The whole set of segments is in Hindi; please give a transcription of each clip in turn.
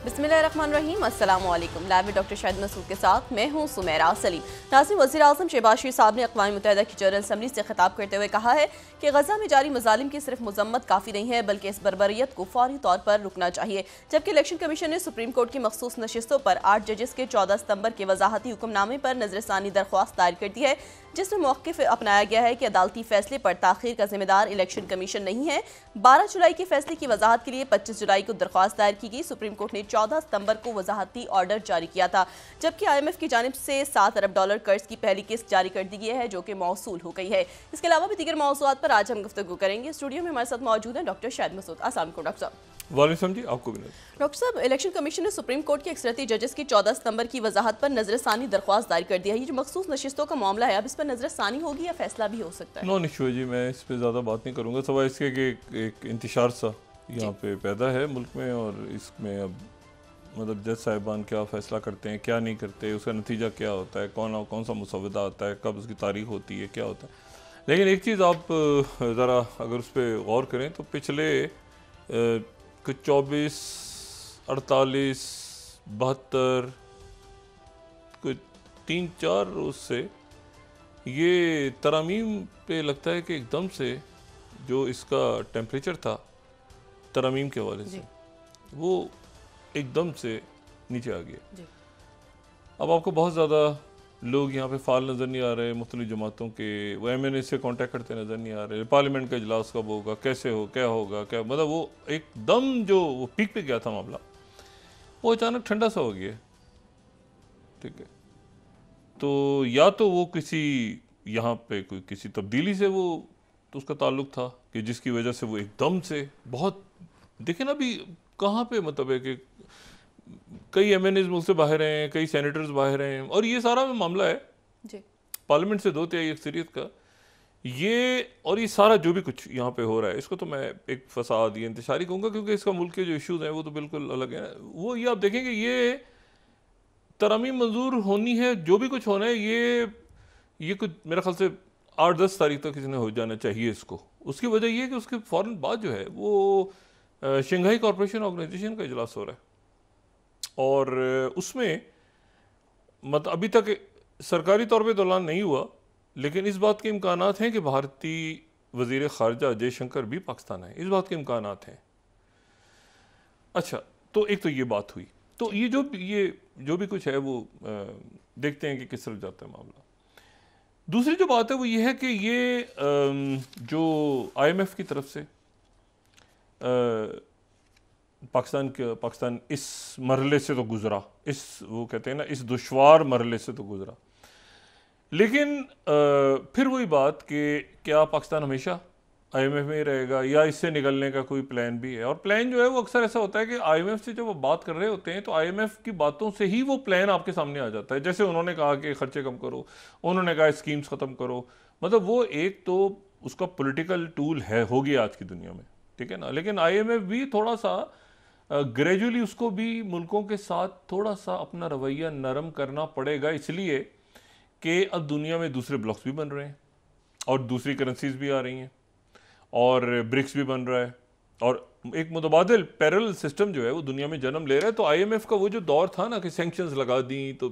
बिस्मिल्लाहिर्रहमानिर्रहीम, अस्सलामुअलैकुम। लाइव में डॉक्टर शाहिद मसूद के साथ मैं हूँ सुमेरा सलीम। नाज़रीन, वज़ीर आज़म शहबाज शरीफ साहब ने अक़वाम मुत्तहिदा की जनरल असम्बली से खिताब करते हुए कहा है कि गज़ा में जारी मज़ालिम की सिर्फ मज़म्मत काफ़ी नहीं है, बल्कि इस बर्बरियत को फौरी तौर पर रुकना चाहिए। जबकि इलेक्शन कमीशन ने सुप्रीम कोर्ट की मखसूस नशिस्तों पर 8 जजेस के 14 सितंबर के वजाहती हुक्मनामे पर नज़रसानी दरख्वास्त दायर कर दी है, जिसमें मौक़िफ़ अपनाया गया है कि अदालती फैसले पर ताख़ीर का जिम्मेदार इलेक्शन कमीशन नहीं है। 12 जुलाई के फैसले की वजाहत के लिए 25 जुलाई को दरख्वास्त दायर की गई। सुप्रीम कोर्ट ने 14 सितंबर को वजाहती ऑर्डर जारी किया था, जबकि IMF की जानिब से $7 अरब कर्ज की पहली किस्त जारी कर दी गई है, जो कि मौसूल हो गई है। इसके अलावा भी दीगर मौज़ूआत पर आज हम गुफ्तगू करेंगे। स्टूडियो में हमारे साथ मौजूद हैं डॉक्टर शाहिद मसूद। अस्सलाम वालेकुम डॉक्टर साहब। वालेकुम जी, आपको भी। डॉक्टर साहब, इलेक्शन कमीशन ने सुप्रीम कोर्ट के अक्सरती जजेस की 14 सितंबर की वजाहत पर नजरसानी दरख्वास्त दायर कर दिया है। ये जो मखसूस नशिस्तों का मामला है, अब इस पर नजरसानी होगी या फैसला भी हो सकता है? नॉन इशू है जी, मैं इस पर ज़्यादा बात नहीं करूँगा, सवाल इसके कि एक इंतशार सा यहाँ पे पैदा है मुल्क में, और इसमें अब मतलब जज साहिबान क्या फ़ैसला करते हैं, क्या नहीं करते, उसका नतीजा क्या होता है, कौन सा मुसवदा आता है, कब उसकी तारीख होती है, क्या होता है। लेकिन एक चीज़ आप ज़रा अगर उस पर गौर करें तो पिछले कुछ 24, 48, 72 कुछ 3-4 रोज़ से ये तरमीम पे लगता है कि एकदम से जो इसका टेम्परेचर था तरमीम के हवाले से वो एकदम से नीचे आ गया। अब आपको बहुत ज़्यादा लोग यहाँ पे फाल नज़र नहीं आ रहे, मुख्तलिफ जमातों के वो MNA से कांटेक्ट करते नज़र नहीं आ रहे, पार्लियामेंट का इजलास कब होगा, कैसे हो, क्या होगा, क्या मतलब वो एकदम जो वो पीक पे गया था मामला, वो अचानक ठंडा सा हो गया। ठीक है, तो या तो वो किसी यहाँ पे कोई किसी तब्दीली से वो तो उसका ताल्लुक था कि जिसकी वजह से वो एकदम से बहुत, देखें ना अभी कहाँ पे मतलब है कि कई MNAs मुल्क से बाहर हैं, कई सेनेटर्स बाहर हैं, और ये सारा मामला है जी पार्लियामेंट से 2/3 अक्सरियत का। ये सारा जो भी कुछ यहाँ पे हो रहा है, इसको तो मैं एक फसाद, ये इंतशारी कहूँगा, क्योंकि इसका मुल्क के जो इश्यूज हैं वो तो बिल्कुल अलग है। वो ये आप देखेंगे, ये तरमीम मंजूर होनी है, जो भी कुछ होना है, ये कुछ मेरे ख्याल से 8-10 तारीख तक किसी ने हो जाना चाहिए इसको। उसकी वजह ये है कि उसके फ़ौरन बाद जो है वो शंघाई कॉरपोरेशन ऑर्गेनाइजेशन का इजलास हो रहा है, और उसमें मतलब अभी तक सरकारी तौर पे तो ऐलान नहीं हुआ, लेकिन इस बात के इम्कानात हैं कि भारतीय वज़ीर ख़ारजा जयशंकर भी पाकिस्तान है, इस बात के इम्कानात हैं। अच्छा, तो एक तो ये बात हुई, तो ये जो भी कुछ है वो देखते हैं कि किस तरफ जाता है मामला। दूसरी जो बात है वो ये है कि ये जो IMF की तरफ से पाकिस्तान इस मरहले से तो गुजरा, वो कहते हैं ना, इस दुश्वार मरहले से तो गुजरा, लेकिन फिर वही बात कि क्या पाकिस्तान हमेशा IMF में ही रहेगा या इससे निकलने का कोई प्लान भी है। और प्लान जो है वो अक्सर ऐसा होता है कि IMF से जब वो बात कर रहे होते हैं तो IMF की बातों से ही वो प्लान आपके सामने आ जाता है। जैसे उन्होंने कहा कि खर्चे कम करो, उन्होंने कहा स्कीम्स ख़त्म करो, मतलब वो एक तो उसका पॉलिटिकल टूल है, होगी आज की दुनिया में, ठीक है ना। लेकिन IMF भी थोड़ा सा ग्रेजुअली उसको भी मुल्कों के साथ थोड़ा सा अपना रवैया नरम करना पड़ेगा, इसलिए कि अब दुनिया में दूसरे ब्लॉक्स भी बन रहे हैं और दूसरी करेंसीज भी आ रही हैं और ब्रिक्स भी बन रहा है, और एक मुतबादिल पैरेलल सिस्टम जो है वो दुनिया में जन्म ले रहा है। तो IMF का वो जो दौर था ना कि सैंक्शंस लगा दी, तो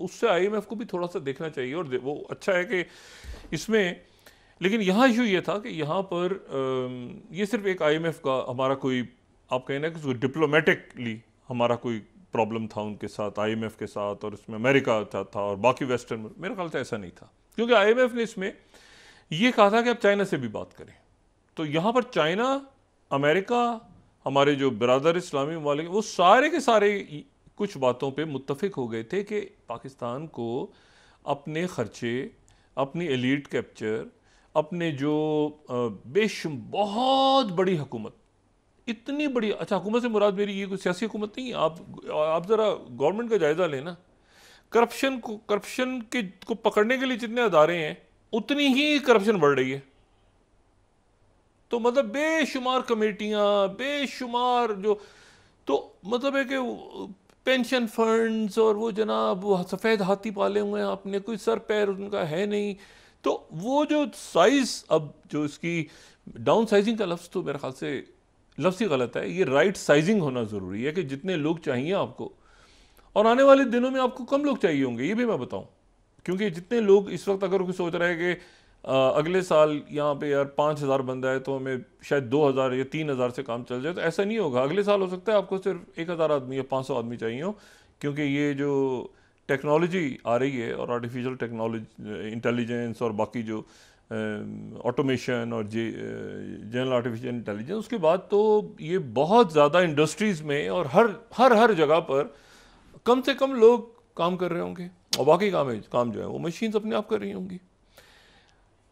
उससे IMF को भी थोड़ा सा देखना चाहिए, और वो अच्छा है कि इसमें। लेकिन यहाँ इशू ये था कि यहाँ पर ये सिर्फ एक IMF का हमारा कोई, आप कहें ना कि डिप्लोमेटिकली हमारा कोई प्रॉब्लम था उनके साथ, IMF के साथ, और उसमें अमेरिका था और बाकी वेस्टर्न, मेरे ख्याल से ऐसा नहीं था, क्योंकि IMF ने इसमें ये कहा था कि अब चाइना से भी बात करें। तो यहाँ पर चाइना, अमेरिका, हमारे जो बिरादर इस्लामी वाले, वो सारे के सारे कुछ बातों पे मुत्तफिक हो गए थे कि पाकिस्तान को अपने खर्चे, अपनी एलीट कैप्चर, अपने जो बहुत बड़ी हुकूमत, इतनी बड़ी, अच्छा हुकूमत से मुराद मेरी ये कोई सियासी हुकूमत नहीं, आप ज़रा गवर्नमेंट का जायज़ा लेना, करप्शन को पकड़ने के लिए जितने अदारे हैं उतनी ही करप्शन बढ़ रही है। तो मतलब बेशुमार कमेटियाँ, बेशुमार जो, तो मतलब है कि पेंशन फंड्स, और वो जनाब वो सफ़ेद हाथी पाले हुए हैं आपने, कोई सर पैर उनका है नहीं। तो वो जो साइज़, अब जो इसकी डाउन साइजिंग का लफ्ज़ तो मेरे ख्याल से लफ्ज़ ही गलत है, ये राइट साइजिंग होना ज़रूरी है कि जितने लोग चाहिए आपको, और आने वाले दिनों में आपको कम लोग चाहिए होंगे, ये भी मैं बताऊं। क्योंकि जितने लोग इस वक्त अगर कोई सोच रहा है कि अगले साल यहाँ पे यार 5,000 बंदा है तो हमें शायद 2,000 या 3,000 से काम चल जाए, तो ऐसा नहीं होगा। अगले साल हो सकता है आपको सिर्फ 1,000 आदमी या 500 आदमी चाहिए हो, क्योंकि ये जो टेक्नोलॉजी आ रही है और आर्टिफिशियल टेक्नोलॉजी, इंटेलिजेंस और बाकी जो ऑटोमेशन और जनरल आर्टिफिशियल इंटेलिजेंस, उसके बाद तो ये बहुत ज़्यादा इंडस्ट्रीज़ में और हर जगह पर कम से कम लोग काम कर रहे होंगे, और बाकी काम जो है वो मशीन्स अपने आप कर रही होंगी।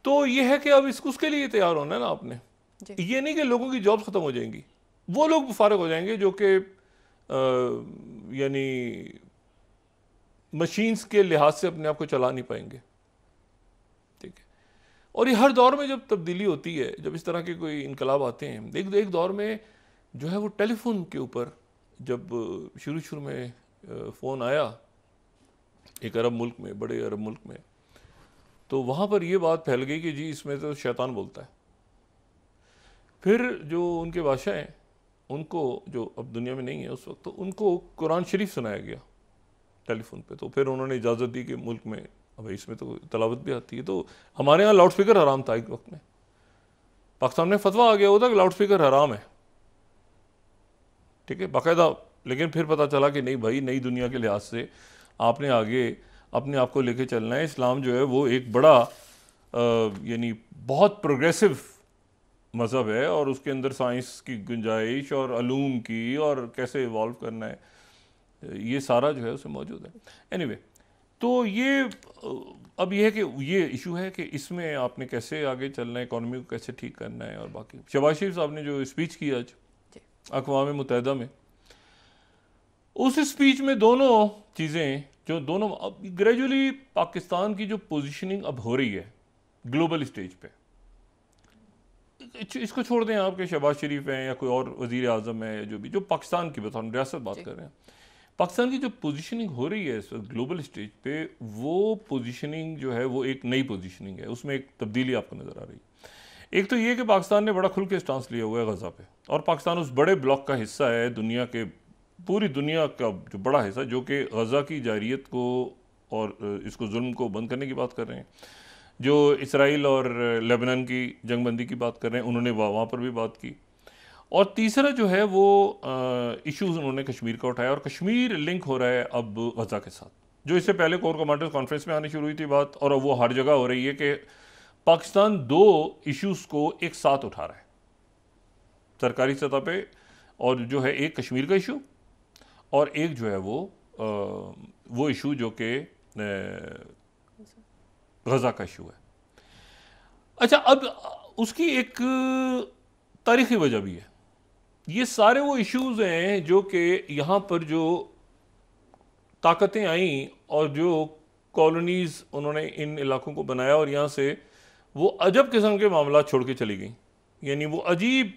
तो ये है कि अब उसके लिए तैयार होना है ना आपने। ये नहीं कि लोगों की जॉब्स खत्म हो जाएंगी, वो लोग फारिग हो जाएंगे जो कि यानी मशीन्स के लिहाज से अपने आप को चला नहीं पाएंगे, ठीक है। और ये हर दौर में जब तब्दीली होती है, जब इस तरह के कोई इनकलाब आते हैं, एक दौर में जो है वो टेलीफोन के ऊपर जब शुरू में फ़ोन आया एक अरब मुल्क में, बड़े अरब मुल्क में, तो वहाँ पर ये बात फैल गई कि जी इसमें तो शैतान बोलता है। फिर जो उनके बादशाह हैं, उनको, जो अब दुनिया में नहीं है उस वक्त, तो उनको कुरान शरीफ सुनाया गया टेलीफोन पे। तो फिर उन्होंने इजाज़त दी कि मुल्क में अब इसमें तो तलावत भी आती है। तो हमारे यहाँ लाउड स्पीकर हराम था एक वक्त में, पाकिस्तान में फतवा आ गया होता कि लाउड स्पीकर हराम है, ठीक है, बाकायदा। लेकिन फिर पता चला कि नहीं भाई, नई दुनिया के लिहाज से आपने आगे अपने आप को लेके चलना है। इस्लाम जो है वो एक बड़ा यानी बहुत प्रोग्रेसिव मज़हब है, और उसके अंदर साइंस की गुंजाइश और अलूम की और कैसे इवॉल्व करना है, ये सारा जो है उसमें मौजूद है। एनीवे, तो ये अब ये है कि ये इशू है कि इसमें आपने कैसे आगे चलना है, इकॉनमी को कैसे ठीक करना है। और बाकी शहबाज शरीफ साहब ने जो स्पीच की आज अक़वाम मुत्तहिदा में, उस स्पीच में दोनों चीज़ें जो दोनों अब ग्रेजुअली पाकिस्तान की जो पोजीशनिंग अब हो रही है ग्लोबल स्टेज पे, इसको छोड़ दें आप कि शहबाज शरीफ हैं या कोई और वज़ीर आज़म है, जो भी, जो पाकिस्तान की बता रियासत बात कर रहे हैं, पाकिस्तान की जो पोजीशनिंग हो रही है इस वक्त ग्लोबल स्टेज पे, वो पोजीशनिंग जो है वो एक नई पोजीशनिंग है, उसमें एक तब्दीली आपको नज़र आ रही है। एक तो ये कि पाकिस्तान ने बड़ा खुल के स्टांस लिया हुआ है गज़ा पे, और पाकिस्तान उस बड़े ब्लॉक का हिस्सा है, दुनिया के, पूरी दुनिया का जो बड़ा हिस्सा, जो कि गज़ा की जारियत को और इसको जुल्म को बंद करने की बात कर रहे हैं, जो इसराइल और लेबनान की जंगबंदी की बात कर रहे हैं, उन्होंने वहाँ पर भी बात की। और तीसरा जो है वो इश्यूज़ उन्होंने कश्मीर का उठाया, और कश्मीर लिंक हो रहा है अब गज़ा के साथ, जो इससे पहले कोर कमांडर्स कॉन्फ्रेंस में आनी शुरू हुई थी बात, और अब वो हर जगह हो रही है कि पाकिस्तान दो इश्यूज़ को एक साथ उठा रहा है सरकारी सतह पे, और जो है एक कश्मीर का इशू और एक जो है वो इशू जो कि गज़ा का इशू है। अच्छा, अब उसकी एक तारीख़ी वजह भी है। ये सारे वो इश्यूज़ हैं जो कि यहाँ पर जो ताकतें आईं और जो कॉलोनीज़ उन्होंने इन इलाकों को बनाया, और यहाँ से वो अजब किस्म के मामला छोड़ के चली गई, यानी वो अजीब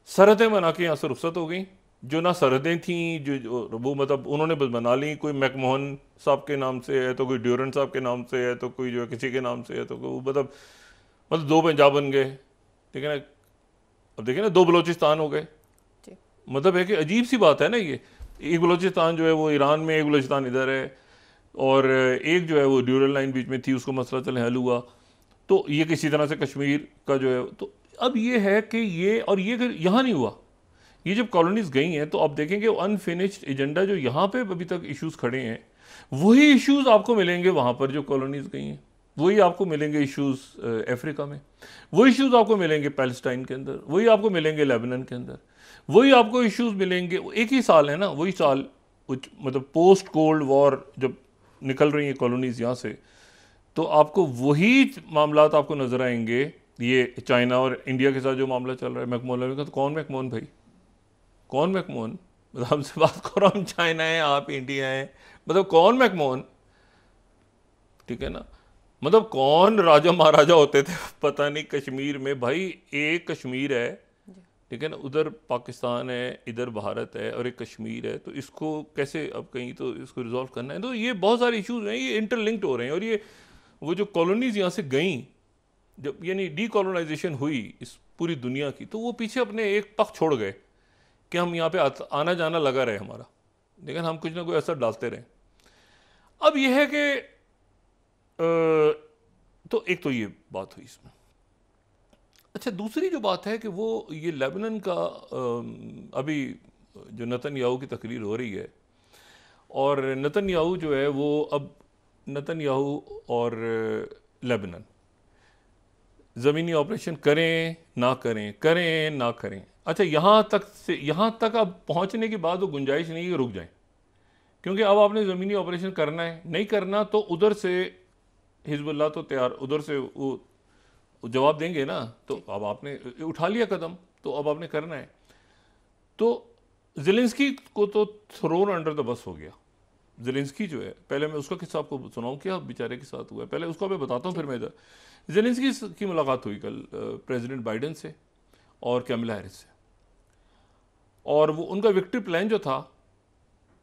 सरहदें बना के यहाँ से रुखसत हो गई, जो ना सरहदें थीं, जो वो मतलब उन्होंने बस बना ली। कोई मैकमोहन साहब के नाम से है, तो कोई ड्यूरेंट साहब के नाम से है, तो कोई जो है किसी के नाम से है, तो वो मतलब दो पंजाब बन गए, ठीक है ना। अब देखिए ना, दो बलोचिस्तान हो गए, मतलब है कि अजीब सी बात है ना ये। एक बलोचिस्तान जो है वो ईरान में, एक बलोचिस्तान इधर है, और एक जो है वो ड्यूरल लाइन बीच में थी, उसको मसला चले हल हुआ। तो ये किसी तरह से कश्मीर का जो है, तो अब ये है कि ये, और ये अगर यहाँ नहीं हुआ, ये जब कॉलोनीज गई हैं, तो आप देखेंगे अनफिनिश्ड एजेंडा जो यहाँ पे अभी तक इश्यूज खड़े हैं, वही इश्यूज आपको मिलेंगे वहाँ पर जो कॉलोनीज गई हैं, वही आपको मिलेंगे इश्यूज अफ्रीका में, वही इश्यूज आपको मिलेंगे पैलेस्टाइन के अंदर, वही आपको मिलेंगे लेबनान के अंदर, वही आपको इश्यूज मिलेंगे। एक ही साल है ना, वही साल, मतलब पोस्ट कोल्ड वॉर जब निकल रही हैं कॉलोनीज यहाँ से, तो आपको वही मामलात आपको नजर आएंगे। ये चाइना और इंडिया के साथ जो मामला चल रहा है मैकमोहन का, तो कौन मैकमोहन भाई, कौन मैकमोहन? मतलब हमसे बात करो, हम चाइना हैं, आप इंडिया हैं, मतलब कौन मैकमोहन, ठीक है ना। मतलब कौन राजा महाराजा होते थे पता नहीं कश्मीर में, भाई एक कश्मीर है, ठीक है ना, उधर पाकिस्तान है, इधर भारत है, और एक कश्मीर है। तो इसको कैसे अब कहीं तो इसको रिजॉल्व करना है। तो ये बहुत सारे इश्यूज हैं, ये इंटरलिंक्ड हो रहे हैं। और ये वो जो कॉलोनीज यहाँ से गई, जब यानी डीकोलोनाइजेशन हुई इस पूरी दुनिया की, तो वो पीछे अपने एक पक्ष छोड़ गए कि हम यहाँ पे आना जाना लगा रहे हमारा, लेकिन हम कुछ ना कोई असर डालते रहे। अब यह है कि तो एक तो ये बात हुई इसमें। अच्छा, दूसरी जो बात है कि वो ये लेबनान का अभी जो नेतन्याहू की तकरीर हो रही है, और नेतन्याहू जो है वो अब नेतन्याहू और लेबनान ज़मीनी ऑपरेशन करें ना करें, करें ना करें। अच्छा, यहाँ तक अब पहुँचने के बाद वो गुंजाइश नहीं कि रुक जाएं, क्योंकि अब आपने ज़मीनी ऑपरेशन करना है, नहीं करना तो उधर से हिजबुल्लाह तो तैयार, उधर से वो जवाब देंगे ना, तो अब आपने उठा लिया कदम, तो अब आपने करना है। तो ज़ेलेंस्की को तो थ्रोन अंडर द बस हो गया। ज़ेलेंस्की जो है, पहले मैं उसका किस्सा आपको सुनाऊं क्या बेचारे के साथ हुआ है, पहले उसको मैं बताता हूँ, फिर मैं ज़ेलेंस्की की मुलाकात हुई कल प्रेसिडेंट बाइडेन से और कैमला हैरिस से, और वो उनका विक्ट्री प्लान जो था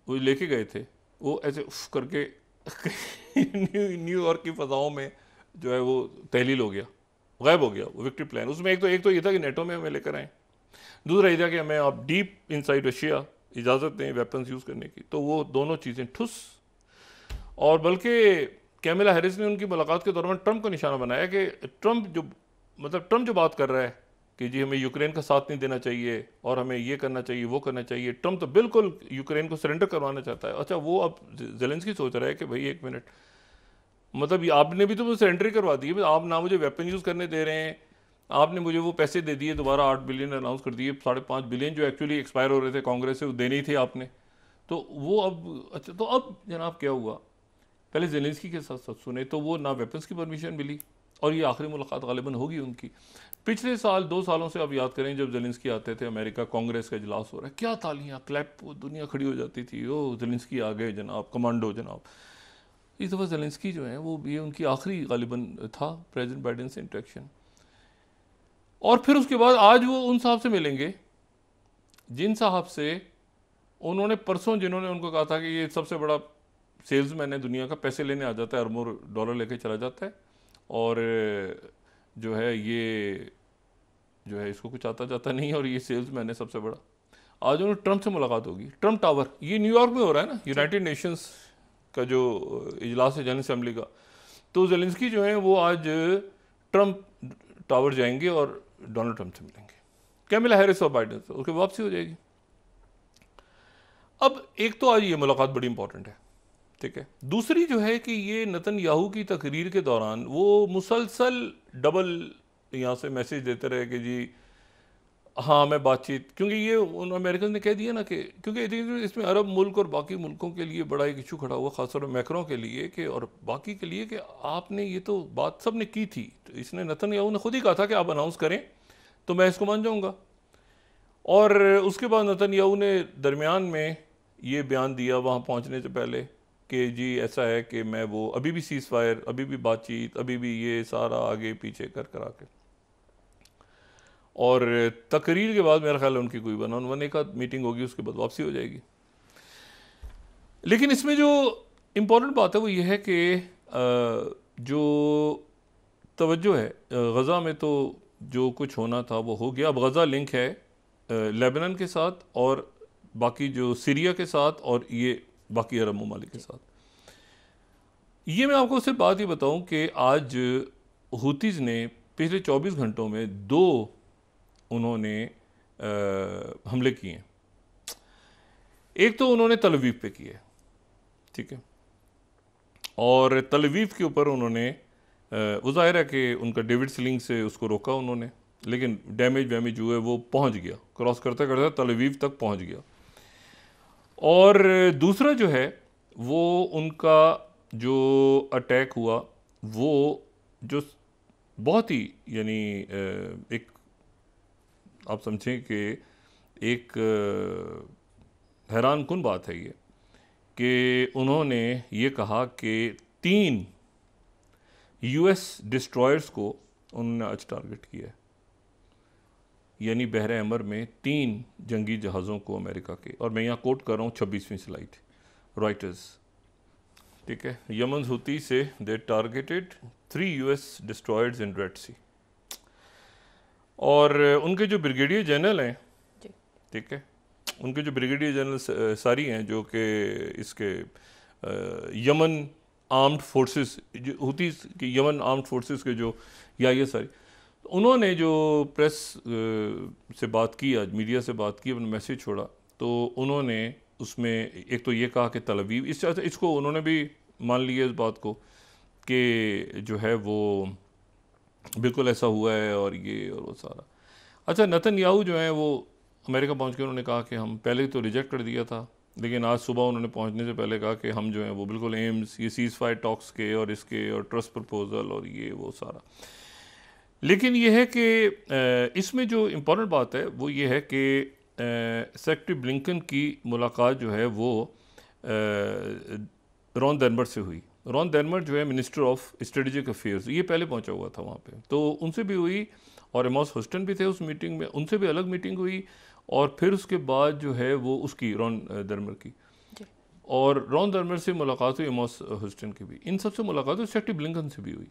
वो लेके गए थे, वो ऐसे उफ करके न्यूयॉर्क की फजाओं में जो है वो तहलील हो गया, गायब हो गया वो विक्ट्री प्लान। उसमें एक तो ये था कि नेटो में हमें लेकर आए, दूसरा ये था कि हमें आप डीप इनसाइड रशिया इजाज़त दें वेपन्स यूज़ करने की, तो वो दोनों चीज़ें ठुस। और बल्कि कैमला हैरिस ने उनकी मुलाकात के दौरान ट्रंप को निशाना बनाया कि ट्रंप जो बात कर रहा है कि जी हमें यूक्रेन का साथ नहीं देना चाहिए और हमें ये करना चाहिए वो करना चाहिए, ट्रंप तो बिल्कुल यूक्रेन को सरेंडर करवाना चाहता है। अच्छा, वो अब ज़ेलेंस्की सोच रहा है कि भाई एक मिनट, मतलब आपने भी तो मुझे सरेंडर ही करवा दी है, आप ना मुझे वेपन यूज़ करने दे रहे हैं, आपने मुझे वो पैसे दे दिए दोबारा 8 बिलियन अनाउंस कर दिए, 5.5 बिलियन जो एक्चुअली एक्सपायर हो रहे थे कांग्रेस से, वो देने ही थे आपने, तो वो अब अच्छा, तो अब जनाब क्या हुआ, पहले ज़ेलेंस्की के साथ सब सुने, तो वो ना वेपन्स की परमिशन मिली, और ये आखिरी मुलाकात गालिबन होगी उनकी। पिछले साल 2 सालों से आप याद करें, जब ज़ेलेंस्की आते थे अमेरिका, कांग्रेस का इजलास हो रहा है, क्या तालियां क्लैप, दुनिया खड़ी हो जाती थी, ओ ज़ेलेंस्की आ गए जनाब, कमांडो जनाब। इस दफ़ा ज़ेलेंस्की जो है वो ये उनकी आखिरी गालिबन था प्रेसिडेंट बाइडेन से इंटरेक्शन, और फिर उसके बाद आज वो उन साहब से मिलेंगे जिन साहब से उन्होंने परसों, जिन्होंने उनको कहा था कि ये सबसे बड़ा सेल्समैन है दुनिया का, पैसे लेने आ जाता है, अरबों डॉलर लेके चला जाता है, और जो है ये जो है इसको कुछ आता जाता नहीं है, और ये सेल्समैन है सबसे बड़ा। आज उन्होंने ट्रंप से मुलाकात होगी, ट्रंप टावर, ये न्यूयॉर्क में हो रहा है ना, यूनाइटेड नेशंस का जो इजलास है जनरल असेंबली का, तो ज़ेलेंस्की जो है वो आज ट्रंप टावर जाएंगे और डोनाल्ड ट्रंप से मिलेंगे, कैमला हैरिस और बाइडेन से, उसके वापसी हो जाएगी। अब एक तो आज ये मुलाकात बड़ी इंपॉर्टेंट है, ठीक है। दूसरी जो है कि ये नेतन्याहू की तकरीर के दौरान वो मुसलसल डबल यहाँ से मैसेज देते रहे कि जी हाँ मैं बातचीत, क्योंकि ये उन अमेरिकन ने कह दिया ना कि क्योंकि इसमें अरब मुल्क और बाकी मुल्कों के लिए बड़ा एक इशू खड़ा हुआ, खासतौर पर मैक्रों के लिए कि और बाकी के लिए कि आपने ये तो बात सब ने की थी, तो इसने नेतन्याहू ने खुद ही कहा था कि आप अनाउंस करें तो मैं इसको मान जाऊँगा, और उसके बाद नेतन्याहू ने दरमियान में ये बयान दिया वहाँ पहुँचने से पहले कि जी ऐसा है कि मैं वो अभी भी सीज़ फायर, अभी भी बातचीत, अभी भी ये सारा आगे पीछे करा के, और तकरीर के बाद मेरा ख्याल है उनकी कोई 1-on-1 एक आध मीटिंग होगी, उसके बाद वापसी हो जाएगी। लेकिन इसमें जो इम्पोर्टेंट बात है वो ये है कि जो तवज्जो है गज़ा में, तो जो कुछ होना था वो हो गया। अब गज़ा लिंक है लेबनान के साथ और बाकी जो सीरिया के साथ और ये बाकी अरब ममालिक के साथ। ये मैं आपको सिर्फ बात ही बताऊं कि आज हुतीज़ ने पिछले 24 घंटों में 2 उन्होंने हमले किए। एक तो उन्होंने तल अवीव पे किए, ठीक है, और तल अवीव के ऊपर उन्होंने वो ज़ाहिर है कि उनका डेविड स्लिंग से उसको रोका उन्होंने, लेकिन डैमेज हुए, वो पहुंच गया, क्रॉस करते करते तल अवीव तक पहुंच गया। और दूसरा जो है वो उनका जो अटैक हुआ वो जो बहुत ही यानी एक आप समझें कि एक हैरान कुन बात है ये कि उन्होंने ये कहा कि 3 US डिस्ट्रॉयर्स को उन्होंने आज टारगेट किया है, यानी बहरे अमर में 3 जंगी जहाज़ों को अमेरिका के, और मैं यहाँ कोट कर रहा हूँ 26वीं स्लाइड रॉयटर्स, ठीक है, Yemen Houthi say they targeted 3 US destroyers in Red Sea. और उनके जो ब्रिगेडियर जनरल हैं, ठीक है, उनके जो ब्रिगेडियर जनरल सारी हैं जो कि इसके यमन आर्म्ड फोर्सेस जो हुती कि यमन आर्म्ड फोर्सेस के जो या ये सारी, उन्होंने जो प्रेस से बात की, आज मीडिया से बात की, अपना मैसेज छोड़ा, तो उन्होंने उसमें एक तो ये कहा कि तल अवीव, इसको उन्होंने भी मान लिया इस बात को कि जो है वो बिल्कुल ऐसा हुआ है और ये और वो सारा। अच्छा, नेतन्याहू जो है वो अमेरिका पहुंच के उन्होंने कहा कि हम पहले तो रिजेक्ट कर दिया था, लेकिन आज सुबह उन्होंने पहुंचने से पहले कहा कि हम जो हैं वो बिल्कुल एम्स ये सीज़ फायर टॉक्स के और इसके और ट्रस्ट प्रपोजल और ये वो सारा। लेकिन ये है कि इसमें जो इम्पोर्टेंट बात है वो ये है कि सेक्रेटरी ब्लिंकन की मुलाकात जो है वो रॉन डेनमर से हुई। रॉन डेनमर जो है मिनिस्टर ऑफ स्ट्रेटेजिक अफेयर्स, ये पहले पहुंचा हुआ था वहाँ पे, तो उनसे भी हुई, और एमॉस हस्टन भी थे उस मीटिंग में, उनसे भी अलग मीटिंग हुई, और फिर उसके बाद जो है वो उसकी रॉन डेनमर की, और रॉन डेनमर से मुलाकात हुई एमॉस हस्टन की भी, इन सबसे मुलाकात हुई, सेक्रेटरी ब्लिंकन से भी हुई।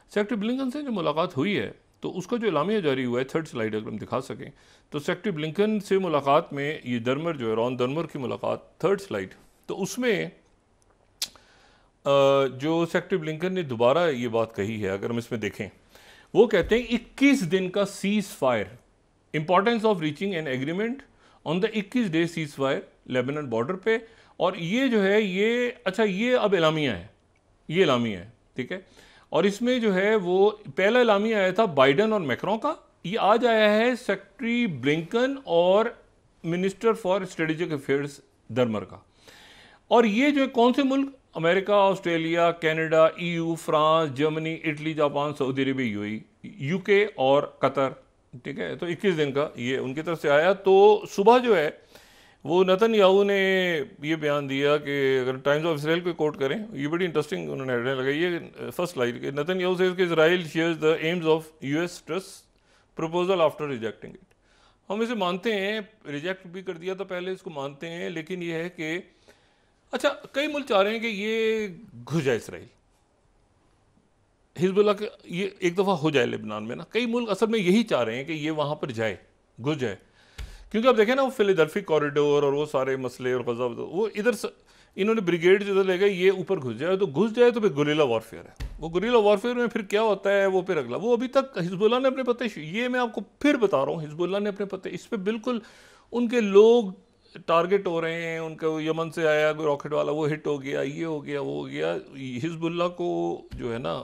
सेक्रेटरी ब्लिंकन से जो मुलाकात हुई है तो उसका जो एलामिया जारी हुआ है, थर्ड स्लाइड अगर हम दिखा सकें, तो सेक्रेटरी ब्लिंकन से मुलाकात में ये डेनमर जो है, रॉन डेनमर की मुलाकात, थर्ड स्लाइड, तो उसमें जो सेक्रेटरी ब्लिंकन ने दोबारा ये बात कही है, अगर हम इसमें देखें, वो कहते हैं 21 दिन का cease fire, importance of reaching an agreement on the 21 day cease fire Lebanon border पे, और ये जो है ये, अच्छा ये अब एलामिया है, ये एलामिया है, ठीक है, और इसमें जो है वो पहला एलामिया आया था बाइडन और मैक्रों का, ये आज आया है सेक्रेटरी ब्लिंकन और मिनिस्टर फॉर स्ट्रेटेजिक अफेयर्स डेनमर का। और ये जो है कौन से मुल्क, America, Australia, Canada, EU, France, Germany, Italy, Japan, Saudi Arabia, UAE, UK और कतर, ठीक है, तो 21 दिन का ये उनकी तरफ से आया। तो सुबह जो है वो नेतन्याहू ने ये बयान दिया कि अगर टाइम्स ऑफ इसराइल को कोट करें, ये बड़ी इंटरेस्टिंग उन्होंने हेडलाइन लगाई है फर्स्ट स्लाइड के, नेतन्याहू सेज कि Israel shares the AIIMS of US trust proposal after rejecting it. हम इसे मानते हैं, रिजेक्ट भी कर दिया था पहले, इसको मानते हैं, लेकिन ये है कि अच्छा कई मुल्क चाह रहे हैं कि ये घुस जाए इसराइल, हिजबुल्लाह के ये एक दफ़ा हो जाए लेबनान में ना, कई मुल्क असल में यही चाह रहे हैं कि ये वहाँ पर जाए, घुस जाए, क्योंकि आप देखें ना वो फिलाडेल्फी कॉरिडोर और वो सारे मसले और गज़ा, वो इधर इन्होंने ब्रिगेड जिधर ले गए, ये ऊपर घुस जाए, तो घुस जाए तो फिर गुरिल्ला वॉरफेयर है, वो गुरिल्ला वॉरफेयर में फिर क्या होता है वो फिर अगला, वो अभी तक हिजबुल्लाह ने अपने पते, ये मैं आपको फिर बता रहा हूँ, हिजबुल्लाह ने अपने पते, इस पर बिल्कुल उनके लोग टारगेट हो रहे हैं, उनका यमन से आया कोई रॉकेट वाला वो हिट हो गया, ये हो गया, वो हो गया, हिजबुल्लाह को जो है ना,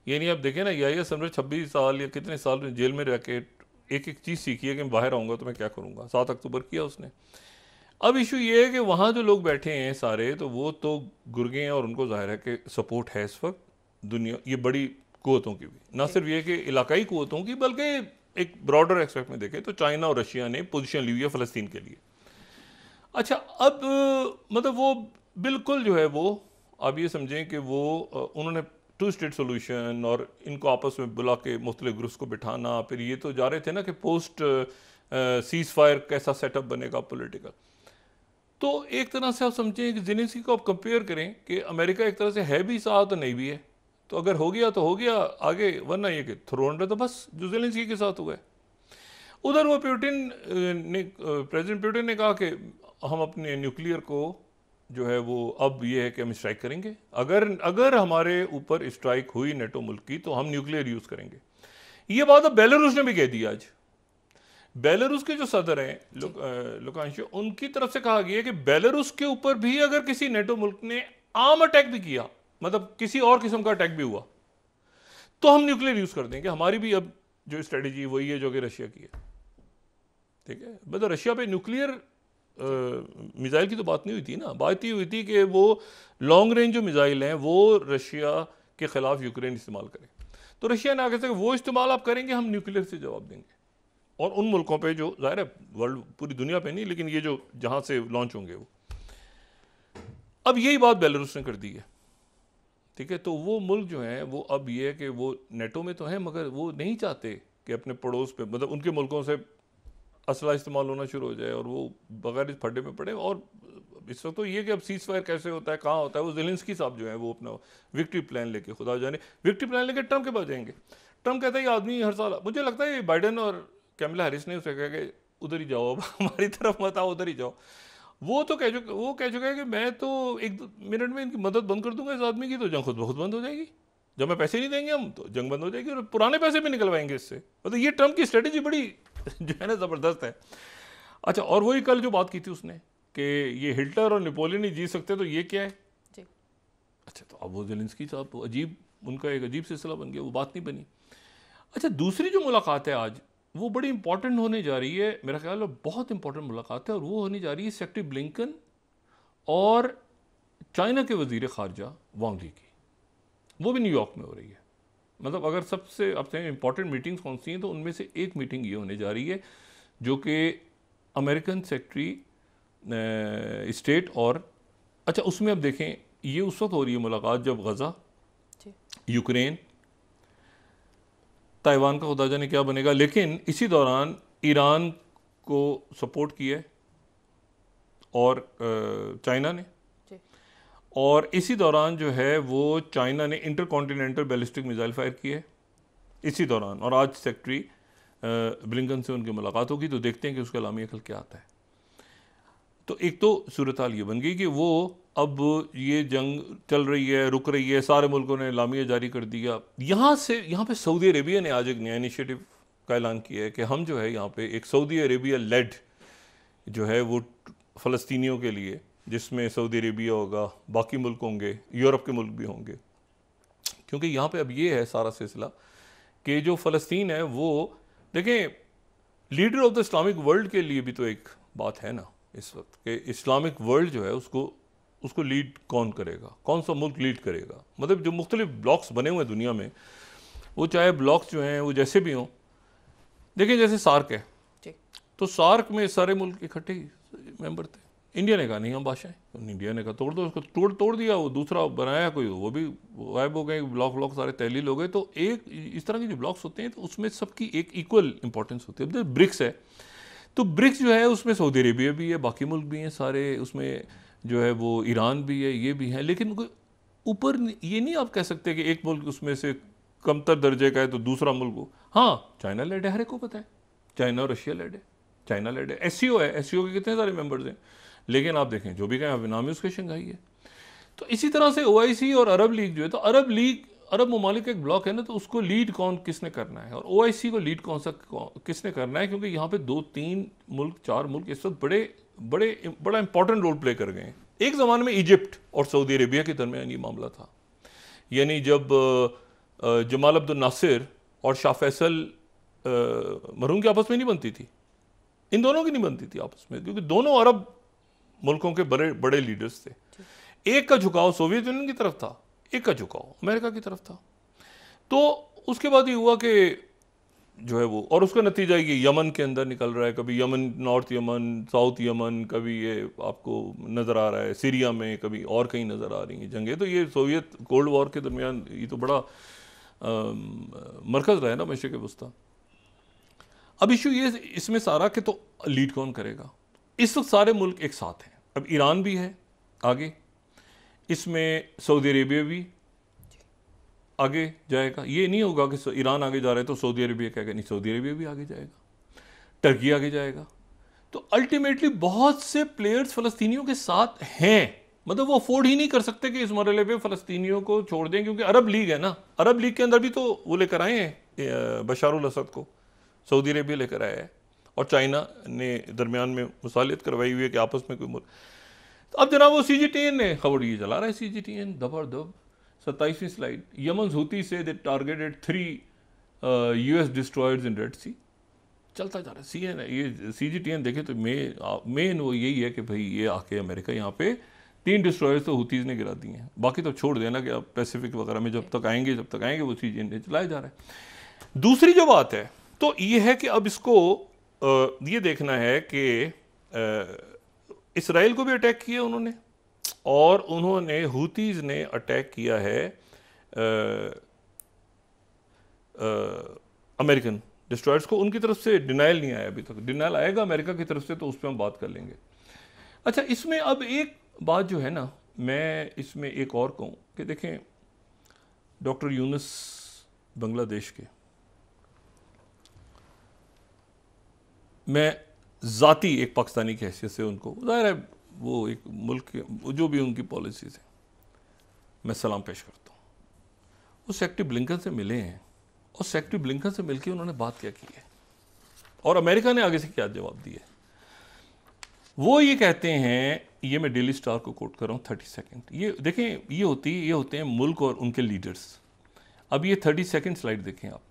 ये नहीं आप देखें ना, या समझ 26 साल या कितने साल जेल में रह के एक एक चीज़ सीखी है कि मैं बाहर आऊँगा तो मैं क्या करूँगा, 7 अक्टूबर किया उसने। अब इशू ये है कि वहाँ जो लोग बैठे हैं सारे, तो वो तो गुर्गे हैं और उनको जाहिर है कि सपोर्ट है इस वक्त दुनिया, ये बड़ी कुव्वतों की भी, ना सिर्फ ये कि इलाकाई कुव्वतों की, बल्कि एक ब्रॉडर एक्सपेक्ट में देखें तो चाइना और रशिया ने पोजीशन ली हुई है फ़लस्तीन के लिए। अच्छा, अब मतलब वो बिल्कुल जो है वो, आप ये समझें कि वो उन्होंने 2 स्टेट सोल्यूशन और इनको आपस में बुला के मुख्तलिफ ग्रुप्स को बिठाना, फिर ये तो जा रहे थे ना कि पोस्ट सीज फायर कैसा सेटअप बनेगा पॉलिटिकल, तो एक तरह से आप समझें कि ज़ेलेंस्की को आप कंपेयर करें कि अमेरिका एक तरह से है भी साथ और नहीं भी है, तो अगर हो गया तो हो गया आगे, वरना ये कि थ्रो अंडर, तो बस जो ज़ेलेंस्की के साथ हुआ है। उधर वो पुतिन ने, प्रेसिडेंट पुतिन ने कहा कि हम अपने न्यूक्लियर को जो है वो अब ये है कि हम स्ट्राइक करेंगे, अगर हमारे ऊपर स्ट्राइक हुई नेटो मुल्क की तो हम न्यूक्लियर यूज़ करेंगे। ये बात अब बेलारूस ने भी कह दी। आज बेलारूस के जो सदर हैं लुकाशेंको, उनकी तरफ से कहा गया कि बेलारूस के ऊपर भी अगर किसी नेटो मुल्क ने आर्म अटैक भी किया, मतलब किसी और किस्म का अटैक भी हुआ, तो हम न्यूक्लियर यूज़ कर देंगे। हमारी भी अब जो स्ट्रेटेजी वही है जो कि रशिया की है, ठीक है। मतलब रशिया पे न्यूक्लियर मिसाइल की तो बात नहीं हुई थी ना, बात ये हुई थी कि वो लॉन्ग रेंज जो मिसाइल हैं वो रशिया के खिलाफ यूक्रेन इस्तेमाल करे, तो रशिया ने आगे से वो इस्तेमाल आप करेंगे, हम न्यूक्लियर से जवाब देंगे, और उन मुल्कों पे जो ज़ाहिर है वर्ल्ड पूरी दुनिया पे नहीं, लेकिन ये जो जहाँ से लॉन्च होंगे वो। अब यही बात बेलारूस ने कर दी है, ठीक है। तो वो मुल्क जो हैं वो अब ये है कि वो नेटो में तो हैं, मगर वो नहीं चाहते कि अपने पड़ोस पे, मतलब उनके मुल्कों से असला इस्तेमाल होना शुरू हो जाए और वो बगैर इस फड्डे में पड़े। और इस वक्त तो ये कि अब सीज फायर कैसे होता है, कहाँ होता है, वो ज़ेलेंस्की साहब जो है वो अपना विक्ट्री प्लान लेके, खुदा जाने विक्ट्री प्लान लेके ट्रम्प के पास जाएंगे। ट्रम्प कहता है ये आदमी हर साल, मुझे लगता है बाइडेन और कैमला हैरिस ने उसे कहा कि उधर ही जाओ, अब हमारी तरफ मत आओ, उधर ही जाओ। वो कह चुका है कि मैं तो 1 मिनट में इनकी मदद बंद कर दूंगा इस आदमी की, तो जंग खुद बहुत बंद हो जाएगी। जब मैं पैसे नहीं देंगे हम तो जंग बंद हो जाएगी और पुराने पैसे भी निकलवाएंगे इससे। मतलब ये ट्रम्प की स्ट्रेटेजी बड़ी जो है ना ज़बरदस्त है। अच्छा, और वही कल जो बात की थी उसने कि ये हिटलर और नेपोलियन ही जीत सकते, तो ये क्या है जी। अच्छा, तो अब वो ज़ेलेंस्की साहब तो अजीब, उनका एक अजीब सिलसिला बन गया, वो बात नहीं बनी। अच्छा, दूसरी जो मुलाकात है आज वो बड़ी इंपॉर्टेंट होने जा रही है, मेरा ख्याल है बहुत इंपॉर्टेंट मुलाकात है, और वो होने जा रही है सेक्रेटरी ब्लिंकन और चाइना के वजीर खारजा वांग ली की। वो भी न्यूयॉर्क में हो रही है। मतलब अगर सबसे अब से इंपॉर्टेंट मीटिंग्स कौन सी हैं तो उनमें से एक मीटिंग ये होने जा रही है जो कि अमेरिकन सेक्रेटरी स्टेट और अच्छा उसमें अब देखें ये उस वक्त हो रही है मुलाकात जब गज़ा, यूक्रेन, ताइवान का खुदा जाने क्या बनेगा, लेकिन इसी दौरान ईरान को सपोर्ट किया और चाइना ने, और इसी दौरान जो है वो चाइना ने इंटरकॉन्टिनेंटल बैलिस्टिक मिसाइल फायर किए इसी दौरान, और आज सेक्रेटरी ब्लिंकन से उनकी मुलाकात होगी तो देखते हैं कि उसका लामी अकल क्या आता है। तो एक तो सूरत हाल ये बन गई कि वो अब ये जंग चल रही है, रुक रही है, सारे मुल्कों ने लामिया जारी कर दिया। यहाँ पे सऊदी अरेबिया ने आज एक नया इनिशिएटिव का ऐलान किया है कि हम जो है यहाँ पे एक सऊदी अरेबिया लेड जो है वो फ़लस्तीनियों के लिए, जिसमें सऊदी अरेबिया होगा, बाकी मुल्क होंगे, यूरोप के मुल्क भी होंगे, क्योंकि यहाँ पे अब ये है सारा सिलसिला कि जो फ़लस्तीन है वो देखें, leader of the Islamic world के लिए भी तो एक बात है ना इस वक्त कि इस्लामिक वर्ल्ड जो है उसको लीड कौन करेगा, कौन सा मुल्क लीड करेगा। मतलब जो मुख्तलिफ ब्लॉक्स बने हुए हैं दुनिया में, वो चाहे ब्लॉक्स जो हैं वो जैसे भी हों, देखिए जैसे सार्क है तो सार्क में सारे मुल्क इकट्ठे मेंबर थे। इंडिया ने कहा नहीं हम बादशाह हैं, इंडिया ने कहा तोड़ दो उसको, तोड़ दिया, वो दूसरा बनाया कोई, वो भी गायब हो गए, ब्लॉक सारे तहलील हो गए। तो एक इस तरह के जो ब्लॉक्स होते हैं तो उसमें सबकी एक इक्वल इंपॉर्टेंस होती है। अब ब्रिक्स है तो ब्रिक्स जो है उसमें सऊदी अरेबिया भी है, बाकी मुल्क भी हैं सारे, उसमें जो है वो ईरान भी है, ये भी है, लेकिन ऊपर ये नहीं आप कह सकते कि एक मुल्क उसमें से कमतर दर्जे का है तो दूसरा मुल्क हो। हाँ, चाइना लेड है, हर एक को पता है, चाइना और रशिया लेड है, चाइना लेड है, एससीओ है, एससीओ के कितने सारे मेंबर्स हैं, लेकिन आप देखें जो भी कहें नाम है उसके शंघाई है। तो इसी तरह से ओआईसी और अरब लीग जो है, तो अरब लीग अरब ममालिक का एक ब्लॉक है ना, तो उसको लीड किसने करना है, और ओआईसी को लीड किसने करना है, क्योंकि यहाँ पे 2-3 मुल्क 4 मुल्क इस वक्त बड़ा इंपॉर्टेंट रोल प्ले कर गए हैं। एक ज़माने में इजिप्ट और सऊदी अरेबिया के दरमियान ये मामला था, यानी जब जमाल अब्दुल नासिर और शाह फैसल मरहूम की आपस में नहीं बनती थी, इन दोनों की नहीं बनती थी आपस में, क्योंकि दोनों अरब मुल्कों के बड़े लीडर्स थे। एक का झुकाव सोवियत यूनियन की तरफ था, एक का झुकाव अमेरिका की तरफ था। तो उसके बाद ये हुआ कि जो है वो, और उसका नतीजा ये यमन के अंदर निकल रहा है, कभी Yemen, north Yemen, south Yemen, कभी ये आपको नज़र आ रहा है सीरिया में, कभी और कहीं नज़र आ रही हैं जंगें। तो ये सोवियत कोल्ड वॉर के दरमियान ये तो बड़ा मरकज़ रहा है ना मशरिक़ वस्ता। अब इशू ये इसमें सारा कि तो लीड कौन करेगा। इस वक्त सारे मुल्क एक साथ हैं, अब ईरान भी है आगे, इसमें सऊदी अरेबिया भी आगे जाएगा। ये नहीं होगा कि ईरान आगे जा रहा है तो सऊदी अरेबिया कहेगा नहीं, सऊदी अरेबिया भी आगे जाएगा, टर्की आगे जाएगा। तो अल्टीमेटली बहुत से प्लेयर्स फ़लस्तीनियों के साथ हैं, मतलब वो अफोर्ड ही नहीं कर सकते कि इस मरहले पे फ़लस्तीनियों को छोड़ दें, क्योंकि अरब लीग है ना, अरब लीग के अंदर भी तो वो लेकर आए हैं बशारुल असद को, सऊदी अरेबिया लेकर आया है, और चाइना ने दरमियान में मुसालियत करवाई हुई है कि आपस में कोई मुल्क। तो अब जनाब वो CGTN ने खबर ये चला रहा है, CGTN दबरदब 27वीं slide, Yemen Houthi say they targeted 3 US destroyers in Red Sea, चलता जा रहा है। ये CGTN देखे तो मेन वो यही है कि भाई ये आके अमेरिका यहाँ पे 3 डिस्ट्रॉयर्स तो हूतीज़ ने गिरा दिए हैं, बाकी तो छोड़ देना कि आप पैसिफिक वगैरह में जब तक आएंगे वो CGTN चलाया जा रहा है। दूसरी जो बात है तो ये है कि अब इसको ये देखना है कि इसराइल को भी अटैक किया उन्होंने, और उन्होंने हूतीज़ ने अटैक किया है अमेरिकन डिस्ट्रॉयर्स को। उनकी तरफ से डिनाइल नहीं आया अभी तक, डिनाइल आएगा अमेरिका की तरफ से तो उस पर हम बात कर लेंगे। अच्छा, इसमें अब एक बात जो है ना, मैं इसमें एक और कहूँ कि देखें, डॉक्टर यूनुस बांग्लादेश के, मैं ज़ाती एक पाकिस्तानी की हैसियत से उनको, ज़ाहिर है वो एक मुल्क के जो भी उनकी पॉलिसीज़ हैं, मैं सलाम पेश करता हूँ। वो सेक्रेटरी ब्लिंकन से मिले हैं और सेक्रेटरी ब्लिंकन से मिलकर उन्होंने बात क्या की है और अमेरिका ने आगे से क्या जवाब दिया है। वो ये कहते हैं, ये मैं डेली स्टार को कोट कर रहा हूँ 30 सेकंड, ये देखें, ये होते हैं मुल्क और उनके लीडर्स। अब ये 30 सेकंड स्लाइड देखें आप।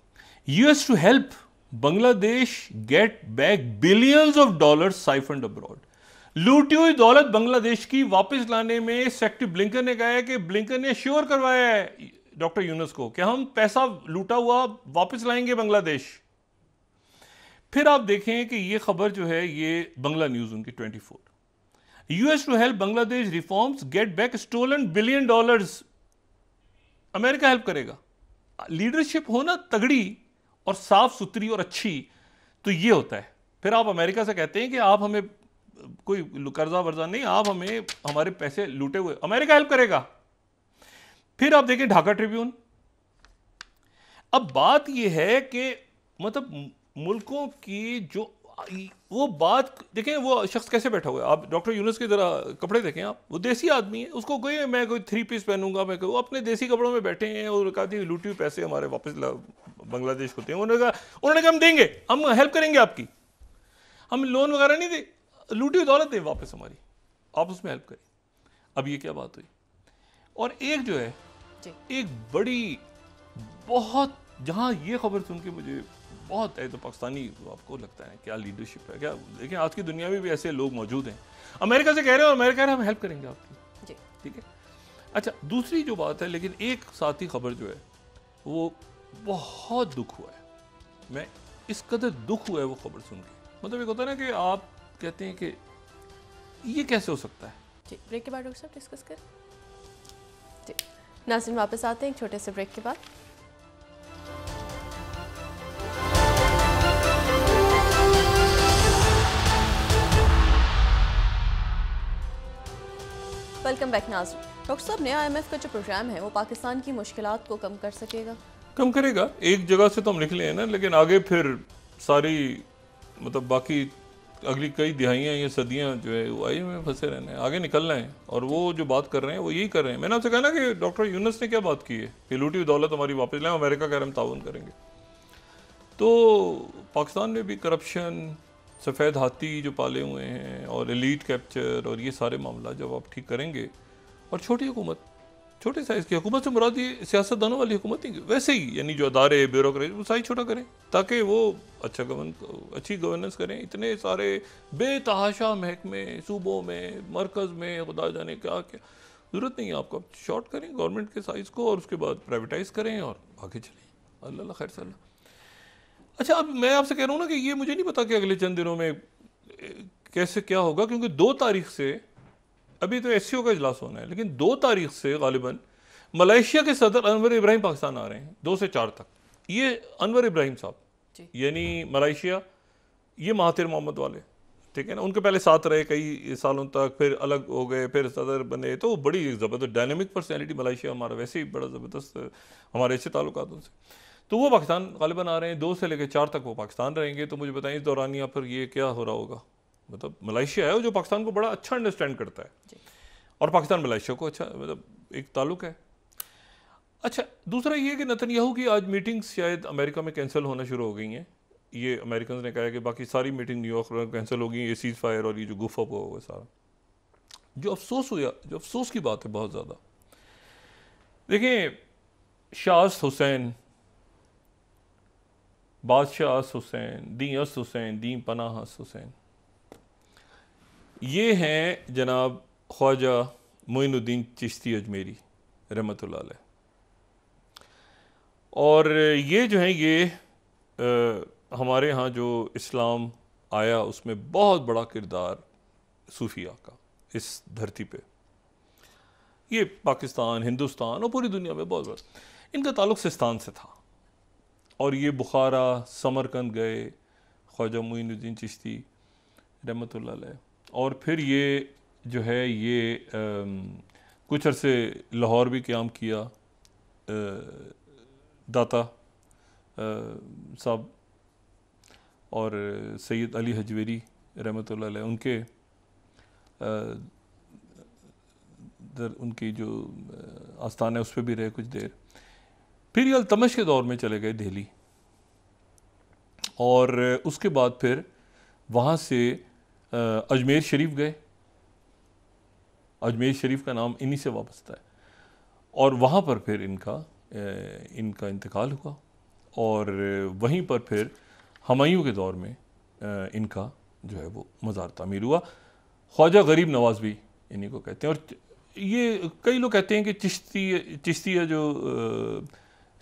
US to help Bangladesh get back billions of dollars siphoned abroad. लूटी हुई दौलत बांग्लादेश की वापस लाने में सेक्रेटरी ब्लिंकन ने कहा है कि ब्लिंकन ने श्योर करवाया है डॉक्टर यूनुस को कि हम पैसा लूटा हुआ वापस लाएंगे बांग्लादेश। फिर आप देखें कि ये खबर जो है, ये बांग्ला न्यूज उनकी 24, US to help Bangladesh reforms get back stolen billion dollars. America help करेगा। लीडरशिप हो ना तगड़ी और साफ सुथरी और अच्छी, तो ये होता है। फिर आप अमेरिका से कहते हैं कि आप हमें कोई कर्जा वर्जा नहीं, आप हमें हमारे पैसे लूटे हुए, अमेरिका हेल्प करेगा। फिर आप देखें ढाका ट्रिब्यून। अब बात यह है कि मतलब मुल्कों की जो वो बात देखें, वो शख्स कैसे बैठा हुआ है। आप डॉक्टर यूनुस के जरा कपड़े देखें, आप, वो देसी आदमी है, उसको कोई मैं कोई 3 पीस पहनूंगा, मैं वो अपने देसी कपड़ों में बैठे हैं और कहते हैं लूटी हुई पैसे हमारे वापस बांग्लादेश होते हैं। उन्होंने कहा हम देंगे, हम हेल्प करेंगे आपकी, हम लोन वगैरह नहीं दे, लूटी हुई दौलत दें वापस हमारी, आप उसमें हेल्प करें। अब ये क्या बात हुई। और एक जो है, एक बड़ी बहुत, जहां ये खबर सुन के मुझे बहुत है, तो पाकिस्तानी आपको लगता है क्या लीडरशिप है क्या। लेकिन आज की दुनिया में भी ऐसे लोग मौजूद हैं। अमेरिका से कह रहे हैं और अमेरिका कह रहे हैं हम हेल्प करेंगे आपकी, ठीक है। अच्छा, दूसरी जो बात है, लेकिन एक साथी खबर जो है वो बहुत दुख हुआ है। मैं इस कदर दुख हुआ है वो खबर सुन के, मतलब एक होता है ना कि आप कहते हैं कि ये कैसे हो सकता है। जी, ब्रेक के बाद डॉक्टर साहब डिस्कस करें। जी नाज़रीन, वापस आते हैं एक छोटे से ब्रेक के बाद। वेलकम बैक नाज़रीन। डॉक्टर साहब, नया IMF का जो प्रोग्राम है वो पाकिस्तान की मुश्किलात को कम कर सकेगा? कम करेगा। एक जगह से तो हम निकले हैं ना, लेकिन आगे फिर सारी मतलब बाकी अगली कई दिहाइयाँ या सदियाँ जो है वो आई में फंसे रहने हैं, आगे निकलना है। और वो जो बात कर रहे हैं वो यही कर रहे हैं। मैंने आपसे कहा ना कि डॉक्टर यूनुस ने क्या बात की है कि लूटी हुई दौलत हमारी वापस लाएं, अमेरिका कह रहे हम ताउन करेंगे। तो पाकिस्तान में भी करप्शन, सफ़ेद हाथी जो पाले हुए हैं और एलीट कैप्चर और ये सारे मामला जब आप ठीक करेंगे, और छोटी हुकूमत, छोटे साइज़ की हुकूमत से मुराद ये सियासतदानों वाली हुकूमत नहीं, वैसे ही यानी जो अदारे ब्यूरोक्रेसी वो साइज छोटा करें ताकि वो अच्छी गवर्नेंस करें। इतने सारे बेतहाशा महकमे सूबों में, मरकज़ में, खुदा जाने क्या क्या, ज़रूरत नहीं है आपको। शॉर्ट करें गवर्नमेंट के साइज़ को और उसके बाद प्राइवेटाइज़ करें और आगे चलें। अल्लाह खैर सल्ला। अच्छा, अब मैं आपसे कह रहा हूँ ना कि ये मुझे नहीं पता कि अगले चंद दिनों में कैसे क्या होगा, क्योंकि 2 तारीख से अभी तो SCO का इजलास होना है, लेकिन 2 तारीख से गालिबन मलेशिया के सदर अनवर इब्राहिम पाकिस्तान आ रहे हैं 2 से 4 तक। ये अनवर इब्राहिम साहब यानी मलेशिया, ये महातिर मोहम्मद वाले, ठीक है ना, उनके पहले साथ रहे कई सालों तक, फिर अलग हो गए, फिर सदर बने, तो बड़ी ज़बरदस्त डायनेमिक पर्सनैलिटी मलेशिया हमारा, वैसे ही बड़ा ज़बरदस्त हमारे अच्छे ताल्लुकात उनसे। तो वो पाकिस्तान गालिबन आ रहे हैं, 2 से लेकर 4 तक वो पाकिस्तान रहेंगे। तो मुझे बताएं इस दौरान या फिर ये क्या हो रहा होगा। मतलब मलेशिया है जो पाकिस्तान को बड़ा अच्छा अंडरस्टैंड करता है और पाकिस्तान मलेशिया को अच्छा मतलब एक ताल्लुक है। अच्छा, दूसरा ये कि नेतन्याहू की आज मीटिंग्स शायद अमेरिका में कैंसिल होना शुरू हो गई हैं। ये अमेरिकन ने कहा है कि बाकी सारी मीटिंग न्यूयॉर्क में कैंसिल हो गई, ये सीज फायर और ये जो गुफ अप हुआ सारा। जो अफसोस हुआ, जो अफसोस की बात है बहुत ज़्यादा, देखिए शाह हुसैन, बादशाह हुसैन, दी अस हुसैन, दी पनाह हुसैन, ये हैं जनाब ख्वाजा मोइनुद्दीन चिश्ती अजमेरी रहमतुल्लाह अलैह। और ये जो हैं ये हमारे यहाँ जो इस्लाम आया उसमें बहुत बड़ा किरदार सूफिया का इस धरती पे, ये पाकिस्तान, हिंदुस्तान और पूरी दुनिया में बहुत बड़ा इनका ताल्लुक़ सिस्तान से था। और ये बुखारा, समरकंद गए ख्वाजा मोइनुद्दीन चिश्ती रहमतुल्लाह अलैह, और फिर ये जो है ये कुछ अरसे लाहौर भी क़याम किया। दाता साहब और सैयद अली हजवेरी रहमतुल्लाह अलैह उनके उनकी जो आस्थान है उस पर भी रहे कुछ देर। फिर ये अल्तमश के दौर में चले गए दिल्ली, और उसके बाद फिर वहाँ से अजमेर शरीफ गए। अजमेर शरीफ का नाम इन्हीं से वाबस्ता है, और वहाँ पर फिर इनका इंतकाल हुआ, और वहीं पर फिर हुमायूं के दौर में इनका जो है वो मज़ार तामीर हुआ। ख्वाजा गरीब नवाज भी इन्हीं को कहते हैं। और ये कई लोग कहते हैं कि चिश्तिया जो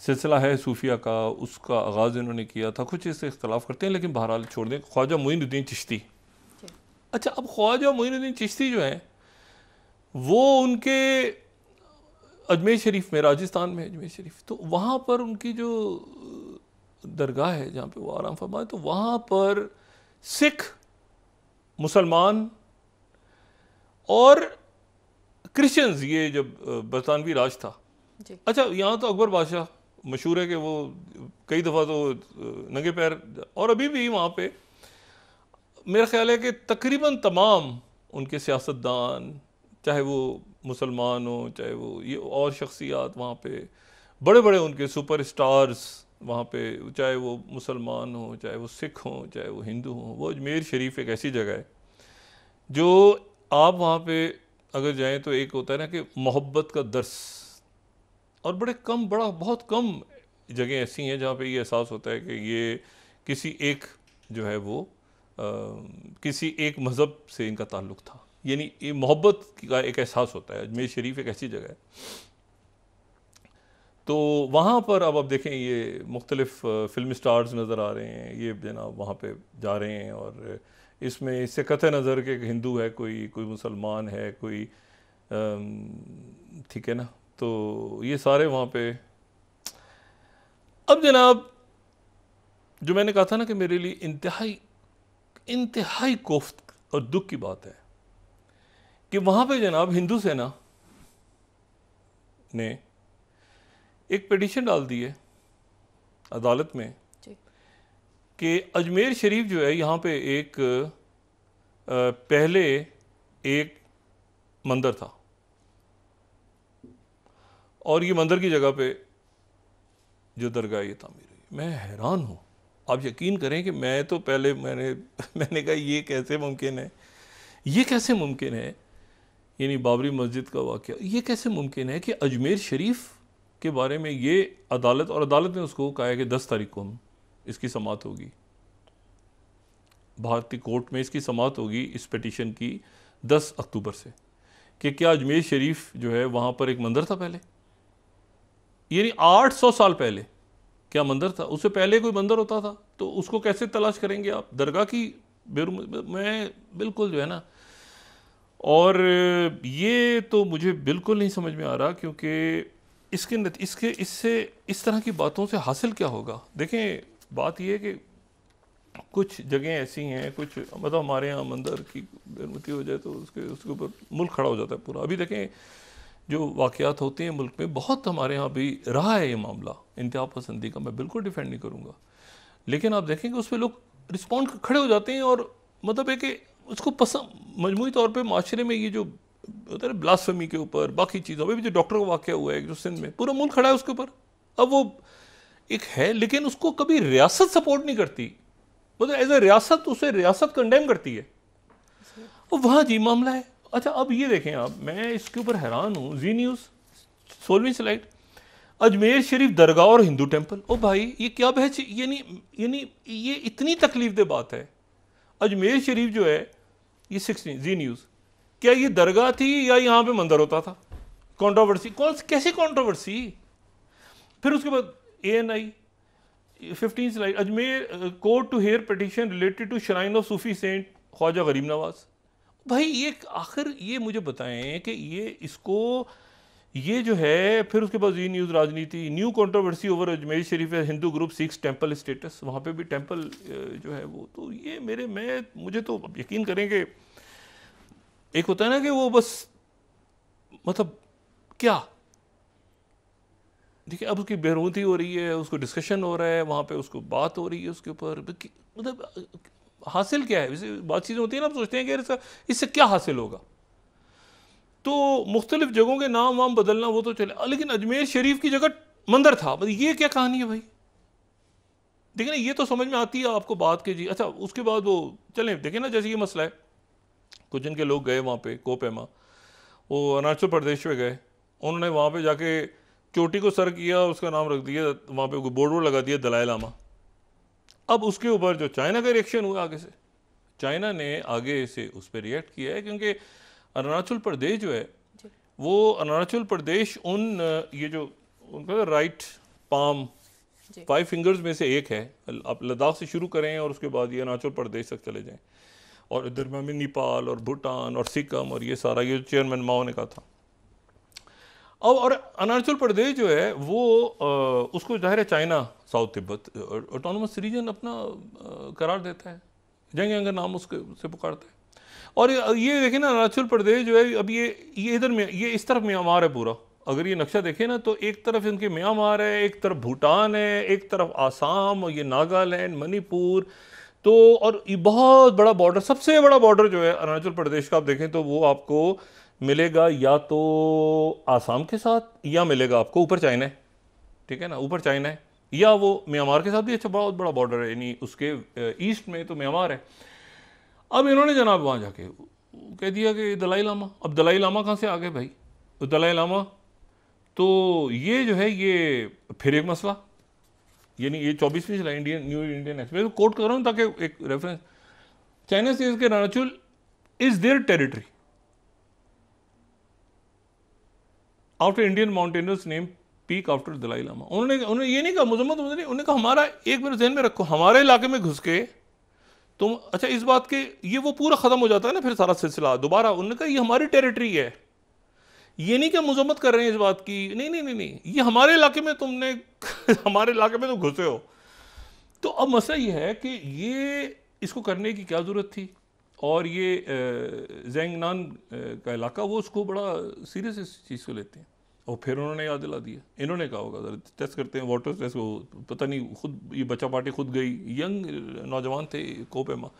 सिलसिला है सूफिया का, उसका आगाज़ इन्होंने किया था। कुछ इससे इख्तलाफ करते हैं, लेकिन बहरहाल छोड़ दें। ख्वाजा मोइनुद्दीन चिश्ती। अच्छा, अब ख्वाजा मोइनुद्दीन चिश्ती जो है वो उनके अजमेर शरीफ में, राजस्थान में अजमेर शरीफ, तो वहाँ पर उनकी जो दरगाह है जहाँ पे वो आराम फरमाए, तो वहाँ पर सिख, मुसलमान और क्रिश्चियंस, ये जब बरतानवी राज था। अच्छा, यहाँ तो अकबर बादशाह मशहूर है कि वो कई दफ़ा तो नंगे पैर, और अभी भी वहाँ पे मेरा ख्याल है कि तकरीबन तमाम उनके सियासतदान, चाहे वो मुसलमान हो चाहे वो ये और शख्सियात, वहाँ पे बड़े बड़े उनके सुपर स्टार्स वहाँ पे, चाहे वो मुसलमान हो चाहे वो सिख हों चाहे वो हिंदू हों। वो अजमेर शरीफ एक ऐसी जगह है जो आप वहाँ पे अगर जाएं तो एक होता है ना कि मोहब्बत का दर्स, और बहुत कम जगह ऐसी हैं जहाँ पे ये एहसास होता है कि ये किसी एक जो है वो किसी एक मज़हब से इनका ताल्लुक़ था। यानी ये मोहब्बत का एक एहसास होता है। अजमेर शरीफ एक ऐसी जगह है। तो वहाँ पर अब आप देखें ये मुख्तलिफ फिल्म स्टार्स नज़र आ रहे हैं, ये जनाब वहाँ पे जा रहे हैं, और इसमें इससे कतई नज़र के हिंदू है, कोई मुसलमान है, कोई ठीक है ना, तो ये सारे वहाँ पे। अब जनाब जो मैंने कहा था ना कि मेरे लिए इंतहाई कोफ्त और दुख की बात है कि वहाँ पे जनाब हिंदू सेना ने एक पिटीशन डाल दी है अदालत में कि अजमेर शरीफ जो है यहाँ पे एक पहले एक मंदिर था, और ये मंदिर की जगह पे जो दरगाह ये तामीर हुई। मैं हैरान हूँ, आप यकीन करें कि मैं तो पहले मैंने कहा ये कैसे मुमकिन है, ये कैसे मुमकिन है, यानी बाबरी मस्जिद का वाक़या, ये कैसे मुमकिन है कि अजमेर शरीफ के बारे में ये अदालत ने उसको कहा है कि 10 तारीख को हम इसकी समाअत होगी, भारतीय कोर्ट में इसकी समाअत होगी इस पिटीशन की 10 अक्टूबर से, कि क्या अजमेर शरीफ जो है वहाँ पर एक मंदिर था पहले, यानी 800 साल पहले क्या मंदिर था, उससे पहले कोई मंदिर होता था तो उसको कैसे तलाश करेंगे आप दरगाह की मैं बिल्कुल जो है ना। और ये तो मुझे बिल्कुल नहीं समझ में आ रहा, क्योंकि इससे इस तरह की बातों से हासिल क्या होगा। देखें, बात ये है कि कुछ जगह ऐसी हैं, कुछ मतलब हमारे यहाँ मंदिर की बेरुमती हो जाए तो उसके ऊपर मुल्क खड़ा हो जाता है पूरा। अभी देखें जो वाक़यात होते हैं मुल्क में, बहुत हमारे यहाँ भी रहा है ये मामला इंतहा पसंदी का, मैं बिल्कुल डिफेंड नहीं करूँगा, लेकिन आप देखेंगे उस पर लोग रिस्पॉन्ड खड़े हो जाते हैं, और मतलब है कि उसको पसंद मजमूई तौर पे माशरे में ये जो होता है ब्लास्फेमी के ऊपर बाकी चीज़ों, अभी भी जो डॉक्टर का वाक़या हुआ है जो सिंध में, पूरा मुल्क खड़ा है उसके ऊपर। अब वो एक है, लेकिन उसको कभी रियासत सपोर्ट नहीं करती, मतलब एज ए रियासत उसे रियासत कंडेम करती है, और वहाँ जी मामला है। अच्छा, अब ये देखें आप, मैं इसके ऊपर हैरान हूँ। जी न्यूज़ 16वीं स्लाइड, अजमेर शरीफ दरगाह और हिंदू टेम्पल। ओ भाई, ये क्या बहस, यानी ये इतनी तकलीफ दे बात है। अजमेर शरीफ जो है ये 16 जी न्यूज़, क्या ये दरगाह थी या यहाँ पे मंदिर होता था? कंट्रोवर्सी, कैसे कंट्रोवर्सी? फिर उसके बाद ANI 15 slide, Ajmer court to hear petition related to shrine of Sufi saint Khwaja Garib Nawaz. भाई ये आखिर ये मुझे बताएं कि ये जो है, फिर उसके बाद जी न्यूज़ राजनीति, new controversy over Ajmer Sharif Hindu group seeks temple status, वहाँ पे भी टेम्पल जो है वो, तो ये मुझे तो यकीन करें कि एक होता है ना कि वो बस मतलब क्या, देखिए अब उसकी बेरूती हो रही है, उसको डिस्कशन हो रहा है वहाँ पे, उसको बात हो रही है उसके ऊपर, मतलब हासिल क्या है? वैसे बात चीज़ें होती है ना, आप सोचते हैं कि इससे क्या हासिल होगा। तो मुख्तलिफ जगहों के नाम वाम बदलना वो तो चले, लेकिन अजमेर शरीफ की जगह मंदिर था, मतलब ये क्या कहानी है भाई? देखिए ना, ये तो समझ में आती है आपको बात के जी। अच्छा, उसके बाद वो चलें, देखिए ना, जैसे ये मसला है, कुछ जिनके लोग गए वहाँ पे कोपेमा, वो अरुणाचल प्रदेश में गए, उन्होंने वहाँ पे जाके चोटी को सर किया, उसका नाम रख दिया, वहाँ पे बोर्ड वोर्ड लगा दिया दलाई लामा। अब उसके ऊपर जो चाइना का रिएक्शन हुआ आगे से, चाइना ने आगे से उस पर रिएक्ट किया है, क्योंकि अरुणाचल प्रदेश जो है वो अरुणाचल प्रदेश ये जो उनका राइट पाम 5 फिंगर्स में से एक है। आप लद्दाख से शुरू करें और उसके बाद ये अरुणाचल प्रदेश तक चले जाएं, और इधर में नेपाल और भूटान और सिक्किम और ये सारा, ये चेयरमैन माओ ने कहा था। अब और अरुणाचल प्रदेश जो है वो उसको जाहिर है China south Tibet autonomous region अपना करार देता है, जंग नाम उसके से पुकारता है। और ये देखें ना, अरुणाचल प्रदेश जो है, अब ये इधर में, ये इस तरफ म्यांमार है पूरा, अगर ये नक्शा देखें ना, तो एक तरफ इनके म्यांमार है, एक तरफ भूटान है, एक तरफ आसाम, और ये नागालैंड, मणिपुर, तो और ये बहुत बड़ा बॉर्डर, सबसे बड़ा बॉर्डर जो है अरुणाचल प्रदेश का आप देखें तो वो आपको मिलेगा या तो आसाम के साथ, या मिलेगा आपको ऊपर चाइना है, ठीक है ना, ऊपर चाइना है, या वो म्यांमार के साथ भी। अच्छा, बहुत बड़ा बॉर्डर है, यानी उसके ईस्ट में तो म्यांमार है। अब इन्होंने जनाब वहाँ जाके कह दिया कि दलाई लामा, अब दलाई लामा कहाँ से आ गए भाई? तो दलाई लामा, तो ये जो है ये फिर एक मसला, यानी ये 24वीं चला न्यू इंडियन एक्सप्रेस, कोट कर रहा हूँ ताकि एक रेफरेंस, चाइना सेज के Arunachal is their territory after Indian mountaineers name peak after Dalai Lama. उन्होंने ये नहीं कहा मुजम्मत, उन्होंने कहा हमारा, एक बार जहन में रखो, हमारे इलाके में घुस के तुम, अच्छा इस बात के, ये वो पूरा खत्म हो जाता है ना फिर सारा सिलसिला दोबारा। उन्होंने कहा ये हमारी टेरिटरी है, ये नहीं कि मुजम्मत कर रहे हैं इस बात की, नहीं नहीं नहीं नहीं, ये हमारे इलाके में तुमने हमारे इलाके में तुम घुसे हो। तो अब मसला ये है कि ये इसको करने की क्या ज़रूरत थी, और ये ज़ेंगनान का इलाका, वो उसको बड़ा सीरियस इस चीज़ को लेते हैं, और फिर उन्होंने याद दिला दिया। इन्होंने कहा होगा टेस्ट करते हैं, वाटर टेस्ट, वो पता नहीं, खुद ये बच्चा पार्टी खुद गई, यंग नौजवान थे कोपेमा।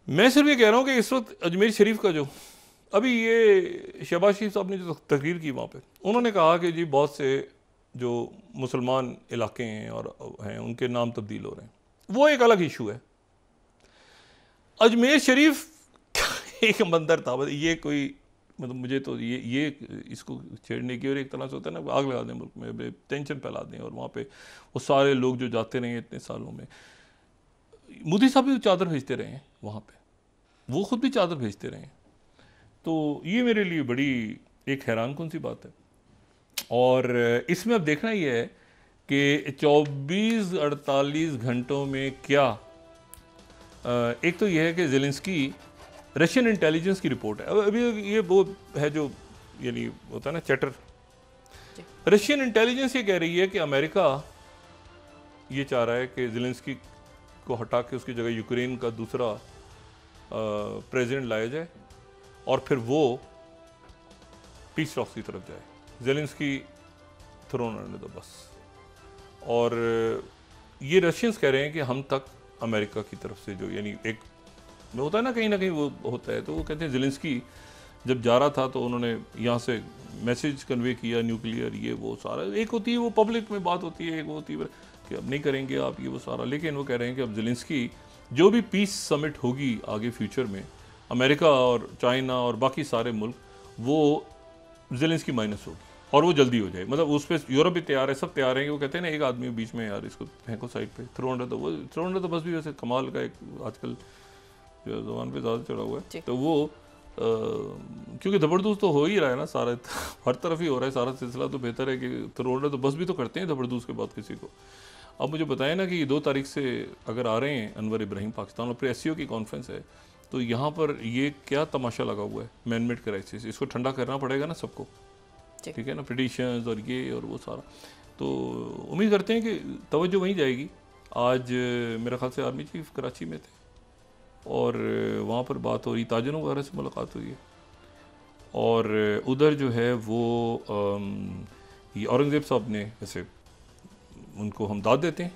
मैं सिर्फ ये कह रहा हूँ कि इस वक्त अजमेर शरीफ का जो अभी ये शहबाज शरीफ साहब ने जो तकरीर की वहाँ पे, उन्होंने कहा कि जी बहुत से जो मुसलमान इलाके हैं और हैं उनके नाम तब्दील हो रहे हैं, वो एक अलग इशू है। अजमेर शरीफ एक मंदिर था, ये कोई मतलब मुझे तो ये इसको छेड़ने की, और एक तरह से होता है ना, आग लगा दें मुल्क में, टेंशन फैला दें, और वहाँ पे वो सारे लोग जो जाते रहे इतने सालों में, मोदी साहब भी चादर भेजते रहे हैं वहाँ पे, वो खुद भी चादर भेजते रहे हैं। तो ये मेरे लिए बड़ी एक हैरान कौन सी बात है। और इसमें अब देखना ये है कि 24-48 घंटों में क्या, एक तो ये है कि ज़ेलेंस्की, रशियन इंटेलिजेंस की रिपोर्ट है, अभी ये वो है जो यानी होता है ना चैटर, रशियन इंटेलिजेंस ये कह रही है कि अमेरिका ये चाह रहा है कि ज़ेलेंस्की को हटा के उसकी जगह यूक्रेन का दूसरा प्रेसिडेंट लाया जाए, और फिर वो पीस टॉक्स की तरफ जाए, ज़ेलेंस्की थ्रोन रहने दो बस। और ये रशियंस कह रहे हैं कि हम तक अमेरिका की तरफ से जो, यानी एक होता है ना कहीं वो होता है, तो वो कहते हैं ज़ेलेंस्की जब जा रहा था तो उन्होंने यहाँ से मैसेज कन्वे किया न्यूक्लियर, ये वो सारा, एक होती है वो पब्लिक में बात होती है, एक वो होती है कि अब नहीं करेंगे आप ये वो सारा, लेकिन वो कह रहे हैं कि अब ज़ेलेंस्की जो भी पीस समिट होगी आगे फ्यूचर में, अमेरिका और चाइना और बाकी सारे मुल्क, वो ज़ेलेंस्की माइनस होगी, और वो जल्दी हो जाए, मतलब उस पर यूरोप भी तैयार है, सब तैयार हैं कि वो कहते हैं ना एक आदमी बीच में, यार इसको फेंको साइड पे, थ्रो अंडर तो बस भी वैसे कमाल का एक आजकल जो ज़बान पे ज़्यादा चढ़ा हुआ है, तो वो क्योंकि ज़बरदस्त तो हो ही रहा है ना सारा, हर तरफ ही हो रहा है सारा सिलसिला, तो बेहतर है कि थ्रो अंडर तो बस भी तो करते हैं ज़बरदस्त के बाद किसी को। अब मुझे बताएं ना कि 2 तारीख से अगर आ रहे हैं अनवर इब्राहिम पाकिस्तान, और फिर SCO की कॉन्फ्रेंस है, तो यहाँ पर ये क्या तमाशा लगा हुआ है, मैन मेड क्राइसिस, इसको ठंडा करना पड़ेगा ना सबको, ठीक है ना, पिटिशंस और ये और वो सारा। तो उम्मीद करते हैं कि तवज्जो वहीं जाएगी। आज मेरा ख्याल से आर्मी चीफ कराची में थे, और वहाँ पर बात हो रही, ताजरों वगैरह से मुलाकात हुई है। और उधर जो है वो ये औरंगज़ेब साहब ने, वैसे उनको हम दाद देते हैं,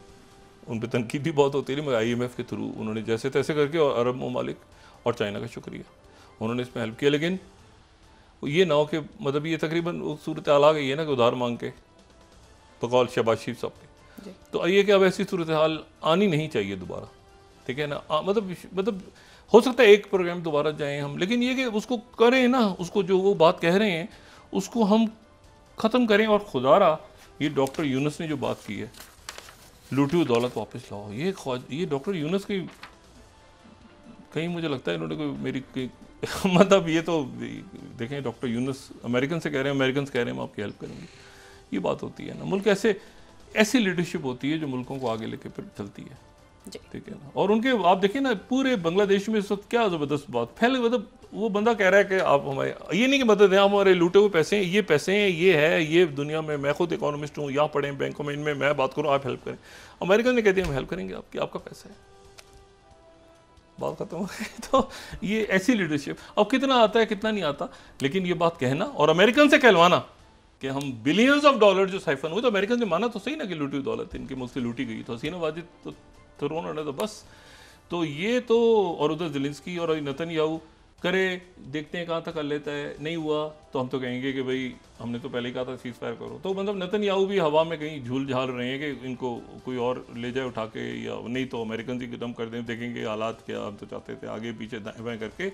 उन पर तनकीद भी बहुत होती है, मगर IMF के थ्रू उन्होंने जैसे तैसे करके, और अरब ममालिक और चाइना का शुक्रिया, उन्होंने इसमें हेल्प किया। लेकिन ये ना हो कि मतलब ये तकरीबन सूरत हाल आ गई है ना कि उधार मांग के, बकौल शहबाज शरीफ साहब के। तो ये कि अब ऐसी सूरत हाल आनी नहीं चाहिए दोबारा, ठीक है ना। मतलब हो सकता है एक प्रोग्राम दोबारा जाएं हम, लेकिन ये कि उसको करें ना, उसको जो वो बात कह रहे हैं उसको हम ख़त्म करें। और खुदारा ये डॉक्टर यूनुस ने जो बात की है, लूटी हुई दौलत वापस लाओ, ये डॉक्टर यूनुस की कहीं मुझे लगता है इन्होंने कोई मेरी मतलब ये तो देखें, डॉक्टर यूनुस अमेरिकन से कह रहे हैं, अमेरिकन कह रहे हैं हम आपकी हेल्प करेंगे, ये बात होती है ना। मुल्क ऐसी लीडरशिप होती है जो मुल्कों को आगे लेके फिर चलती है, ठीक है ना। और उनके आप देखिए ना, पूरे बांग्लादेश में इस वक्त क्या ज़बरदस्त बात फैले, मतलब वो बंदा कह रहा है कि आप हमारे, ये नहीं कि मदद है, हमारे लूटे हुए पैसे हैं, ये पैसे हैं, ये है, ये दुनिया में, मैं खुद इकोनॉमिस्ट हूँ, यहाँ पढ़े बैंकों में, इनमें मैं बात करूँ, आप हेल्प करें। अमेरिकन ने कह दिया हम हेल्प करेंगे आपकी, आपका पैसा है, बात खत्म हो गई। तो ये ऐसी लीडरशिप, अब कितना आता है कितना नहीं आता, लेकिन ये बात कहना और अमेरिकन से कहलवाना कि हम बिलियंस ऑफ डॉलर जो साइफन हुए, तो अमेरिकन ने माना तो सही ना कि लूटी हुई दौलत इनके मुल्क से लूटी गई, तो हसीना वाजिद तो उन्होंने तो बस, तो ये तो, और उधर ज़ेलेंस्की और नेतन्याहू करे, देखते हैं कहाँ तक कर लेता है, नहीं हुआ तो हम तो कहेंगे कि भाई हमने तो पहले ही कहा था सीज़ फायर करो। तो मतलब नेतन्याहू भी हवा में कहीं झूल झाल रहे हैं कि इनको कोई और ले जाए उठा के, या नहीं तो अमेरिकन ही खत्म कर दें, देखेंगे हालात क्या, हम तो चाहते थे आगे पीछे दाएँ बाएँ करके।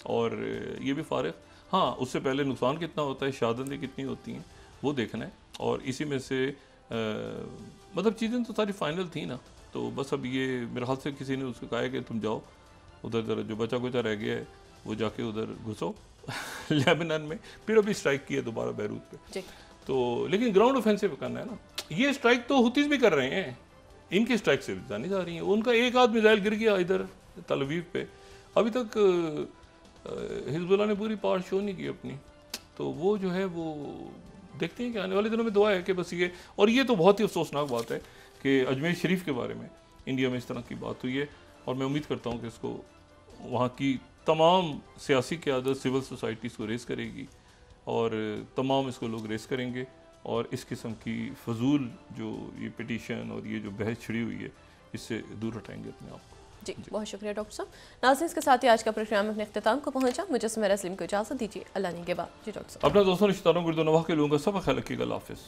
और ये भी फारिग, हाँ उससे पहले नुकसान कितना होता है, शहादतें कितनी होती हैं, वो देखना है। और इसी में से मतलब चीज़ें तो सारी फाइनल थी ना, तो बस अब ये मेरे ख्याल से किसी ने उसको कहा है कि तुम जाओ उधर, ज़रा जो बचा कुचा रह गया है वो जाके उधर घुसो लेबनान में। फिर अभी स्ट्राइक की है दोबारा बैरूत पे, तो लेकिन ग्राउंड ऑफेंसिव करना है ना। ये स्ट्राइक तो हुतीस भी कर रहे हैं, इनकी स्ट्राइक से जानी जा रही है। उनका एक आध मिसाइल गिर गया इधर तल अवीव पे, अभी तक हिजबुल्लाह ने पूरी पावर शो नहीं की अपनी। तो वो जो है वो देखते हैं कि आने वाले दिनों में दुआ है कि बस ये, और ये तो बहुत ही अफसोसनाक बात है कि अजमेर शरीफ के बारे में इंडिया में इस तरह की बात हुई है। और मैं उम्मीद करता हूँ कि इसको वहाँ की तमाम सियासी क़यादत, सिविल सोसाइटी इसको रेस करेगी, और तमाम इसको लोग रेस करेंगे, और इस किस्म की फजूल जो ये पिटीशन और ये जो बहस छिड़ी हुई है, इससे दूर हटाएंगे अपने आप को। जी बहुत शुक्रिया डॉक्टर साहब। नाज़रीन, इसके साथ ही आज का प्रोग्राम अपने इख्तिताम को पहुँचा। मुझे सुमेरा सलीम को इजाज़त दीजिए, अल्लाह ने के बाद। जी डॉक्टर साहब, अपना दोस्तों, रिश्तेदारों, गुर्दो नवाह के लोगों का सब ख्याल रखिएगा। अल्लाह हाफ़िज़।